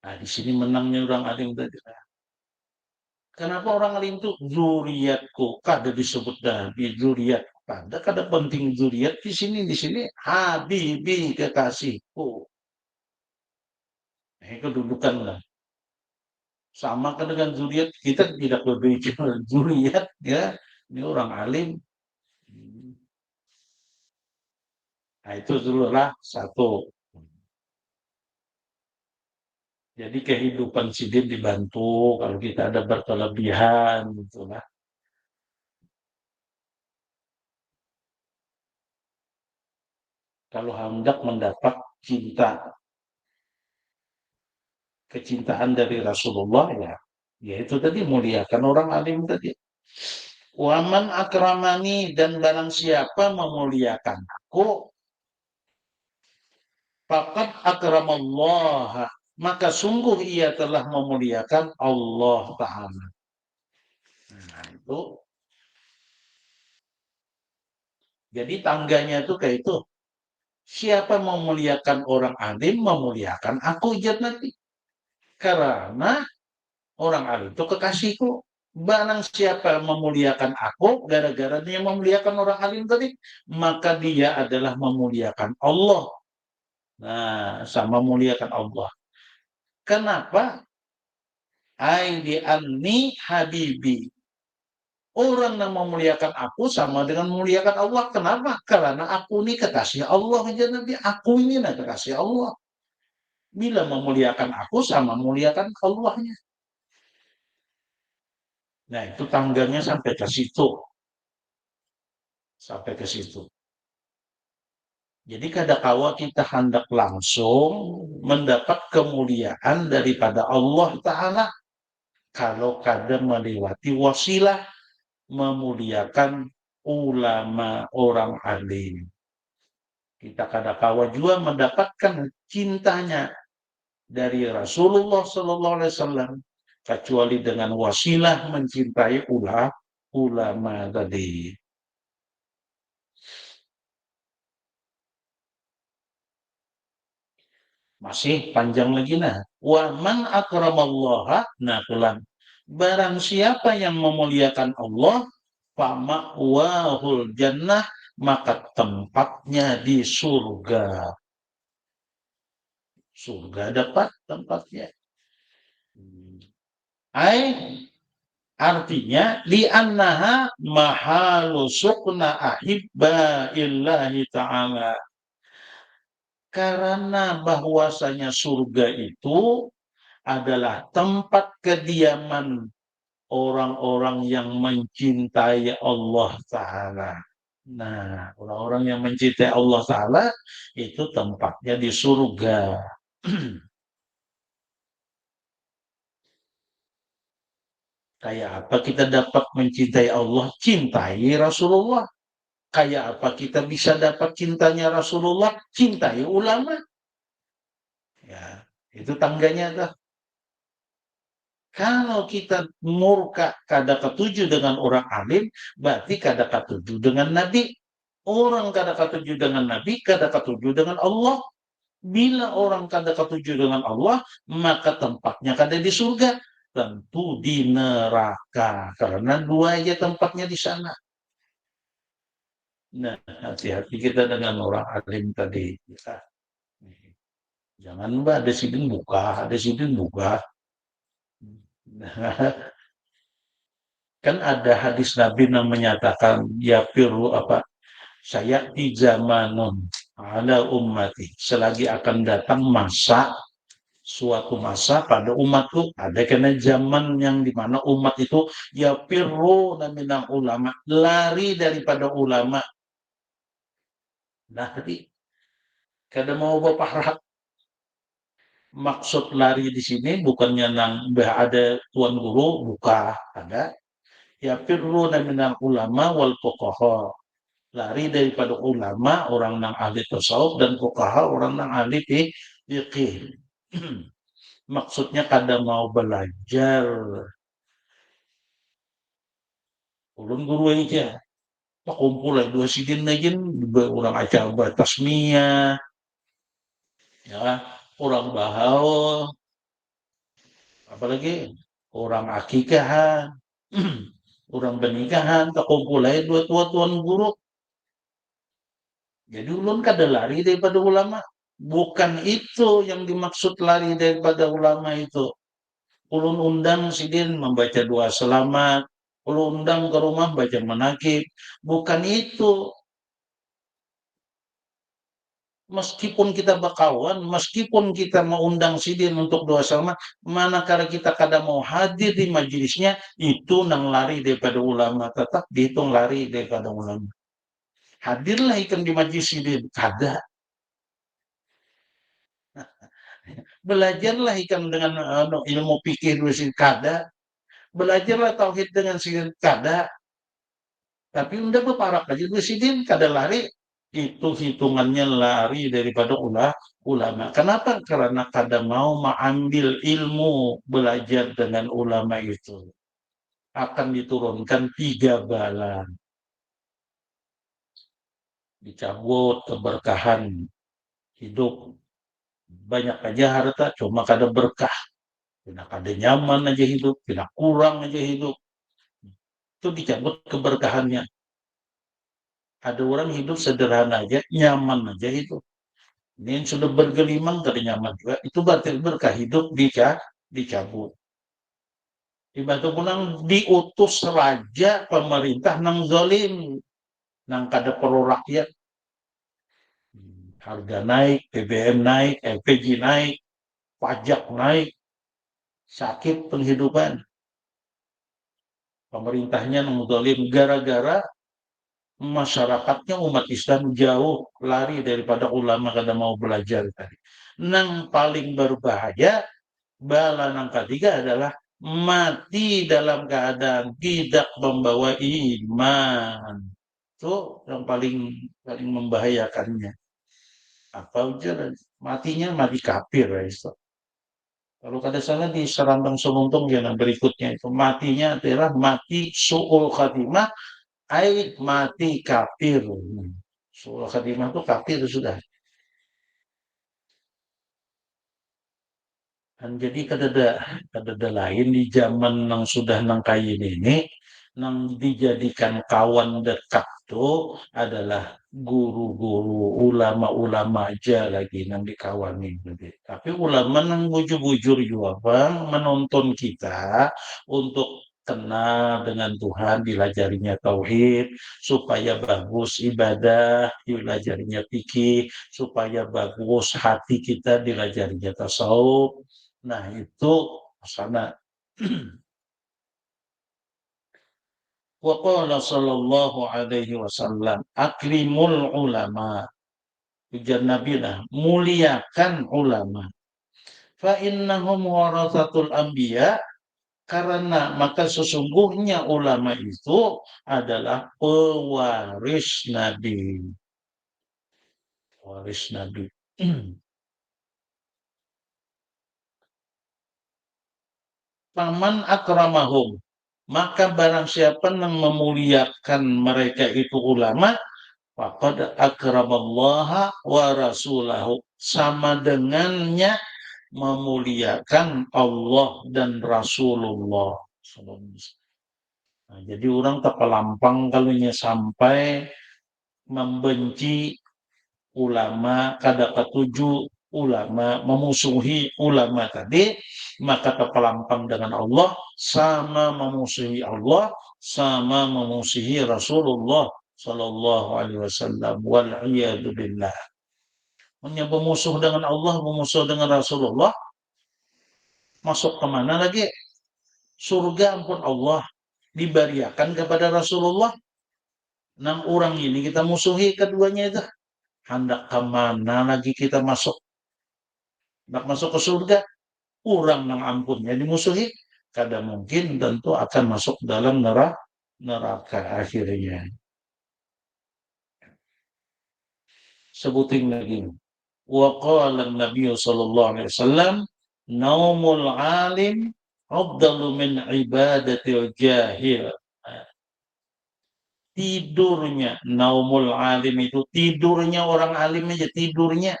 Nah, di sini menangnya orang alim tadi. Kenapa orang alim itu zuriatku? Kada disebut Nabi zuriat. Kada penting zuriat di sini habibi kekasihku. Nah, kedudukan lah. Sama kan dengan zuriat, kita tidak berbicara zuriat ya. Ini orang alim. Nah, itu dulu lah satu. Jadi kehidupan sidin dibantu kalau kita ada berkelebihan gitu lah. Kalau hendak mendapat cinta, kecintaan dari Rasulullah ya, yaitu tadi muliakan orang alim tadi. Waman akramani, dan barang siapa memuliakan aku, faqad akramallaha, maka sungguh ia telah memuliakan Allah Ta'ala. Nah, itu. Jadi tangganya itu kayak itu. Siapa memuliakan orang alim, memuliakan aku ijat nanti. Karena orang alim itu kekasihku. Barang siapa memuliakan aku, gara-gara dia memuliakan orang alim tadi, maka dia adalah memuliakan Allah. Nah, sama memuliakan Allah. Kenapa? Aidi anni habibi. Orang yang memuliakan aku sama dengan memuliakan Allah. Kenapa? Karena aku ini kekasih Allah aja nanti. Aku ini kekasih Allah. Bila memuliakan aku sama memuliakan Allahnya. Nah, itu tangganya sampai ke situ. Sampai ke situ. Jadi kadangkala kita hendak langsung mendapat kemuliaan daripada Allah Ta'ala. Kalau kada melewati wasilah memuliakan ulama orang alim. Kita kadangkala juga mendapatkan cintanya dari Rasulullah Sallallahu Alaihi Wasallam, kecuali dengan wasilah mencintai ulama tadi. Masih panjang lagi nah. Wa man akramallaha, nah pulang. Barang siapa yang memuliakan Allah, fama'wahul jannah, maka tempatnya di surga. Surga dapat tempatnya. Artinya li'annaha mahalu sukna ahibba illahi ta'ala. Karena bahwasanya surga itu adalah tempat kediaman orang-orang yang mencintai Allah Ta'ala. Nah, orang-orang yang mencintai Allah Ta'ala itu tempatnya di surga. Kayak apa kita dapat mencintai Allah? Cintai Rasulullah. Kayak apa kita bisa dapat cintanya Rasulullah? Cintai ulama. Ya, itu tangganya tuh. Kalau kita murka kada ketujuh dengan orang alim, berarti kada ketujuh dengan Nabi. Orang kada ketujuh dengan Nabi, kada ketujuh dengan Allah. Bila orang kada ketujuh dengan Allah, maka tempatnya kada di surga. Tentu di neraka. Karena dua aja tempatnya di sana. Nah, hati-hati kita dengan orang alim tadi. Ya. Jangan mbak, ada sidin buka, ada sidin buka. Kan ada hadis Nabi yang menyatakan ya piru apa, saya di zamanun ala ummati, selagi akan datang suatu masa pada umatku, ada kena zaman yang dimana umat itu ya piru minang ulama, lari daripada ulama. Nah tadi kada mau bapak maksud lari di sini bukannya ada tuan guru, buka ada ya firruna minal ulama wal fuqaha, Lari daripada ulama, orang nang ahli tasawuf dan fuqaha, orang nang ahli fiqih. Maksudnya kada mau belajar. Ulun guru aja. Pakumpul lah dua sidin aja orang acara tasmiyah, ya, orang bahau, apalagi orang akikahan, orang pernikahan, pakumpul aja dua tua tuan guru. Jadi ulun kada lari daripada ulama. Bukan itu yang dimaksud lari daripada ulama itu. Ulun undang sidin membaca doa selamat. Ulun undang ke rumah baca manakib. Bukan itu. Meskipun kita bakawan, meskipun kita mengundang sidin untuk doa selamat, manakala kita kada mau hadir di majelisnya, itu nang lari daripada ulama. Tetap dihitung lari daripada ulama. Hadirlah ikan di majelis sidin. Kada. Belajarlah ikan dengan ilmu pikir dulu sih kada. Belajarlah tauhid dengan sidin kada. Tapi udah beparak aja dulu sidin kada lari. Itu hitungannya lari daripada ulama. Kenapa? Karena kada mau mengambil ilmu belajar dengan ulama itu. Akan diturunkan 3 bala. Dicabut keberkahan hidup. Banyak aja harta, cuma kada berkah. Tidak ada nyaman aja hidup, tidak kurang aja hidup. Itu dicabut keberkahannya. Ada orang hidup sederhana aja, nyaman aja hidup. Ini yang sudah bergelimang kada nyaman juga, itu berarti berkah hidup dicabut. Ibadah punang diutus raja pemerintah nang zalim, nang kada perlu rakyat. Harga naik, BBM naik, LPG naik, pajak naik, sakit penghidupan. Pemerintahnya nang zalim gara-gara masyarakatnya umat Islam jauh lari daripada ulama kada mau belajar tadi. Nang paling berbahaya bala nang ketiga adalah mati dalam keadaan tidak membawa iman. Itu yang paling membahayakannya. Apa aja matinya mati kafir ya itu. Kalau kada salah di Serambang Sununtung yang berikutnya itu matinya adalah mati suul khatimah ai mati kafir. Suul khatimah itu kafir sudah. Dan jadi kadada lain di zaman yang sudah nang kayin ini, nang dijadikan kawan dekat itu adalah guru-guru, ulama-ulama aja lagi nang dikawanin. Tapi ulama nang bujur-bujur juga bang menonton kita untuk kenal dengan Tuhan, dilajarinya tauhid, supaya bagus ibadah, dilajarinya fikih, supaya bagus hati kita, dilajarinya tasawuf. Nah, itu sana. Wa qala sallallahu alaihi wasallam, akrimul ulama. Ujar Nabi lah, muliakan ulama. Fa innahum warasatul anbiya, karena maka sesungguhnya ulama itu adalah pewaris Nabi. Pewaris Nabi. Paman akramahum, maka barang siapa yang memuliakan mereka itu ulama, faqad akramallaha wa rasulahu, sama dengannya memuliakan Allah dan Rasulullah. Nah, jadi orang terpelampang kalau sampai membenci ulama, kada ketujuh ulama, memusuhi ulama tadi, maka terpelampang dengan Allah, sama memusuhi Allah, sama memusuhi Rasulullah Sallallahu Alaihi Wasallam. Wal'iyadu billah. Hanya memusuh dengan Allah, memusuh dengan Rasulullah, masuk kemana lagi? Surga ampun Allah diberiakan kepada Rasulullah. 6 orang ini kita musuhi keduanya itu. Hendak kemana lagi kita masuk? Hendak masuk ke surga? Orang yang ampunnya dimusuhi, kada mungkin tentu akan masuk dalam neraka akhirnya. Sebutin lagi. Wa qala an-nabiy sallallahu alaihi wasallam, naumul alim afdalu min ibadatil jahil. Tidurnya, naumul alim itu tidurnya orang alim aja tidurnya.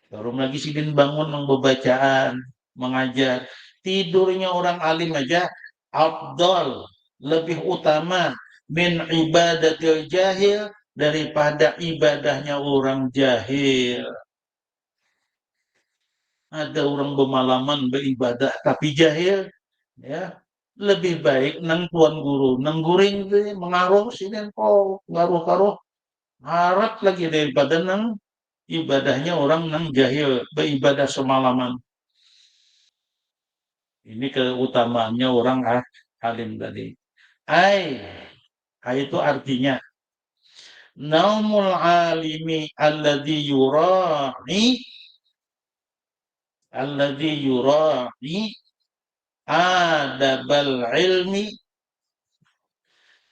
Belum lagi sidin bangun membacaan, mengajar. Tidurnya orang alim aja afdal, lebih utama min ibadatil jahil daripada ibadahnya orang jahil. Ada orang bermalaman beribadah tapi jahil, ya lebih baik nang tuan guru nang guring tu mengaruh sini kok ngaruh-ngaruh harap lagi daripada nang ibadahnya orang nang jahil beribadah semalaman. Ini keutamaannya orang alim tadi. Ai, ai itu artinya naumul alimi alladhi yura'i adabal ilmi,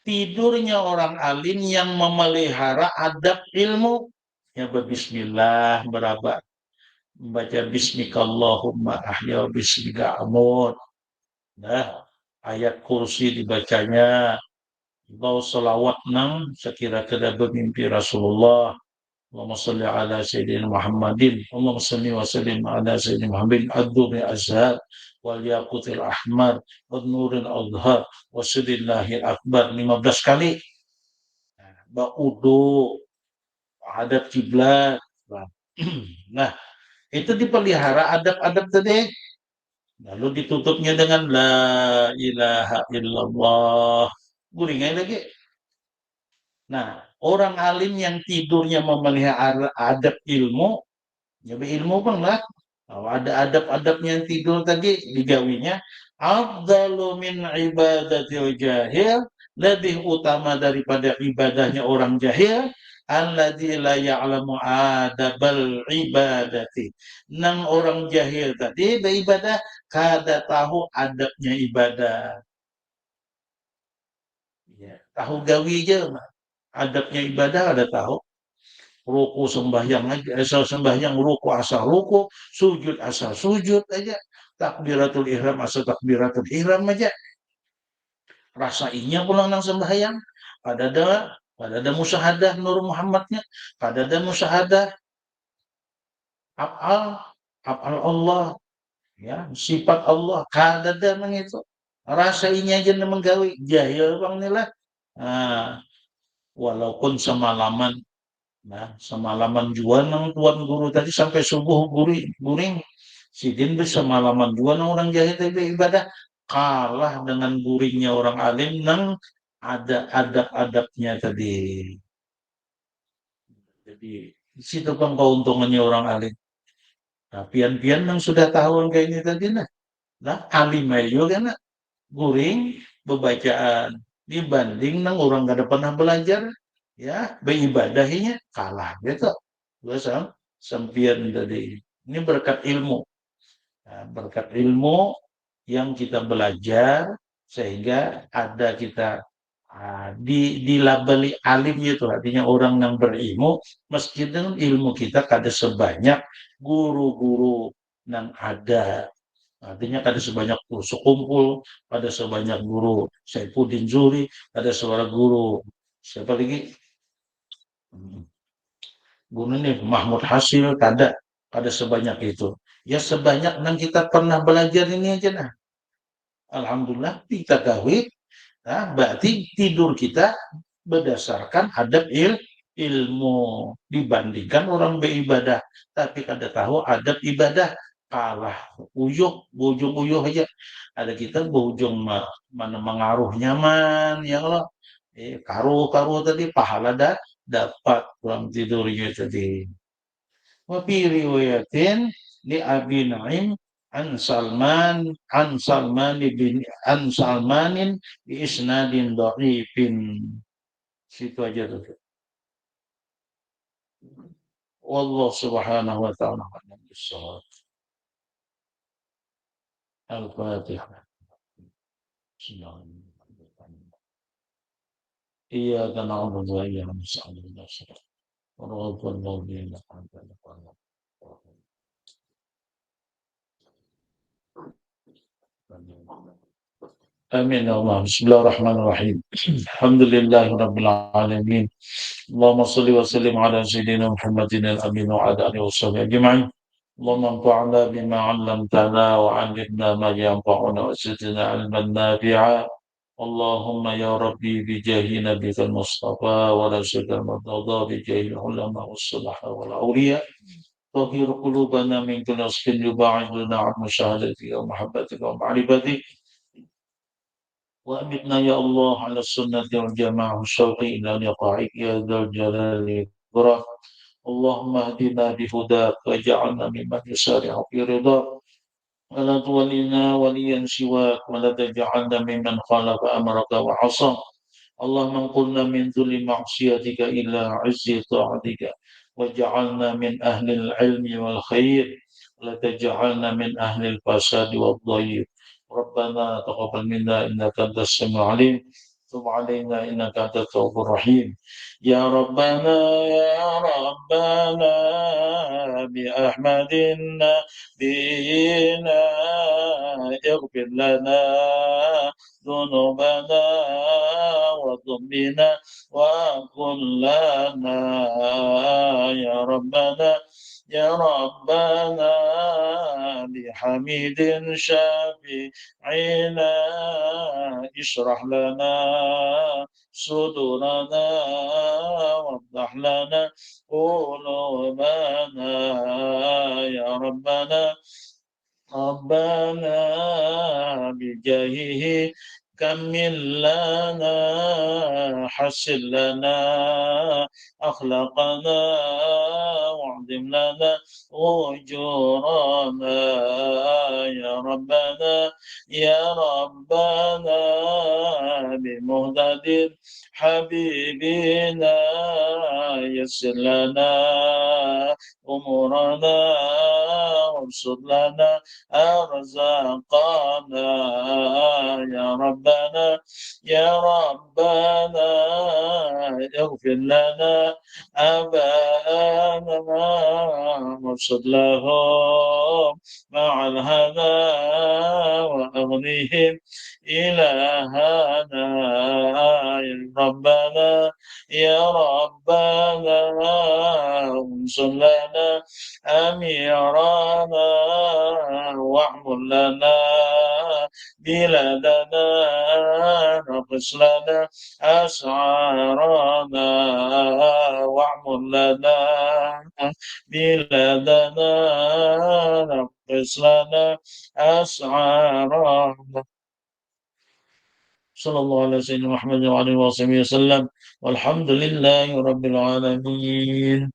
tidurnya orang alim yang memelihara adab ilmu, ya berbismillah, berabad, membaca bismikallahumma ahya bismika amut. Nah, ayat kursi dibacanya, bau selawat nang sekira-kira bermimpi Rasulullah. Allahumma salli ala Sayyidina Muhammadin. Allahumma salli wa sallim ala Sayyidina Muhammadin. Ad-durri azhar wal yaqutil ahmar wal nuril azhar wa sidillahil akbar 15 kali. Ba'udu adab kiblat. Nah, itu dipelihara adab-adab tadi. Lalu ditutupnya dengan la ilaha illallah. Guringnya lagi. Nah, orang alim yang tidurnya memelihara adab ilmu, ya ilmu bang lah. Kalau ada adab-adabnya yang tidur tadi digawinya, afdalu min ibadatil jahil, lebih utama daripada ibadahnya orang jahil, alladzi la ya'lamu adabal ibadati. Nang orang jahil tadi beribadah kada tahu adabnya ibadah. Ya, tahu gawi aja, adabnya ibadah ada tahu. Ruku sembahyang aja, asal sembahyang ruku asal ruku, sujud asal sujud aja, takbiratul ihram asal takbiratul ihram aja. Rasainya pulang nang sembahyang, pada ada musyahadah Nur Muhammadnya, pada ada musyahadah afal, afal Allah, ya sifat Allah, kada ada mang itu. Rasainya aja menggawi jahil bang nila. Nah, walaupun semalaman. Nah, semalaman juga nang tuan guru tadi sampai subuh guring. Sidin bisa semalaman juga nang orang jahit tadi ibadah. Kalah dengan guringnya orang alim nang ada adab-adabnya tadi. Jadi, di situ kan keuntungannya orang alim. Nah, pian-pian nang sudah tahu kayak ini tadi nah. Nah, alim aja kan nah. Guring, bebacaan. Dibanding nang orang gak ada pernah belajar, ya beribadahnya kalah gitu. Gue sempian tadi. Ini berkat ilmu. Nah, berkat ilmu yang kita belajar sehingga ada kita dilabeli alim itu artinya orang yang berilmu meskipun ilmu kita kada sebanyak guru-guru yang ada. Artinya kada sebanyak guru sekumpul, pada sebanyak guru Saifuddin Zuri, ada seorang guru siapa lagi? Guru ini Mahmud Hasil, kada sebanyak itu. Ya sebanyak yang kita pernah belajar ini aja nah. Alhamdulillah kita gawe, nah, berarti tidur kita berdasarkan adab ilmu dibandingkan orang beribadah tapi kada tahu adab ibadah kalah bujung uyuh aja ada kita bujung mana mengaruh nyaman ya Allah karu tadi pahala dapat kurang tidurnya tadi wa fi riwayatin li Abi Naim an Salmanin bi isnadin dhaifin. Situ aja tuh. Wallah subhanahu wa ta'ala Al-Fatihah. Iya karena Allah ya صراط الذين أنعمت عليهم آمين يا الله. بسم الله الرحمن الرحيم. الحمد لله رب العالمين. اللهم صل وسلم على سيدنا محمد الأمين وعلى آله وصحبه أجمعين. اللهم انفعنا بما علمتنا وعلمنا ما ينفعنا وزدنا علما نافعا. اللهم يا ربي بجاه نبيك المصطفى ورسولك المرتضى بجاه العلماء والصلحاء والأولياء طهر قلوبنا من كل نصح يباعدنا عن مشاهدتك ومحبتك ومعرفتك وأمتنا يا الله على السنة والجماعة والشوق إلى لقائك يا ذا الجلال والإكرام. اللهم اهدنا بهداك واجعلنا ممن يسارع في رضاك ولا تولنا وليا سواك ولا تجعلنا ممن خالف أمرك وعصاك. اللهم انقلنا من ذل معصيتك إلى عز طاعتك واجعلنا من أهل العلم والخير ولا تجعلنا من أهل الفساد والضيق. ربنا تقبل منا إنك أنت السميع العليم تب علينا إنك أنت التواب الرحيم. يا ربنا يا ربنا بأحمد نبينا اغفر لنا ذنوبنا وذنبنا وكن لنا يا ربنا يا ربنا بحميد شافعنا اشرح لنا صدورنا وافتح لنا قلوبنا يا ربنا ربنا بجاهه كمل لنا حسن لنا أخلاقنا واعظم لنا أجورنا يا ربنا يا ربنا بمهدد حبيبنا يسر لنا أمورنا وابسط لنا أرزاقنا يا ربنا يا ربنا اغفر لنا آباءنا وابسط لهم مع الهنا وأغنهم إلهنا يا ربنا يا ربنا انصر لنا أميرنا واعمل لنا بلادنا نقص لنا أسعارنا واعمل لنا بلادنا نقص لنا أسعارنا. صلى الله على سيدنا محمد وعلى آله وصحبه وسلم والحمد لله رب العالمين.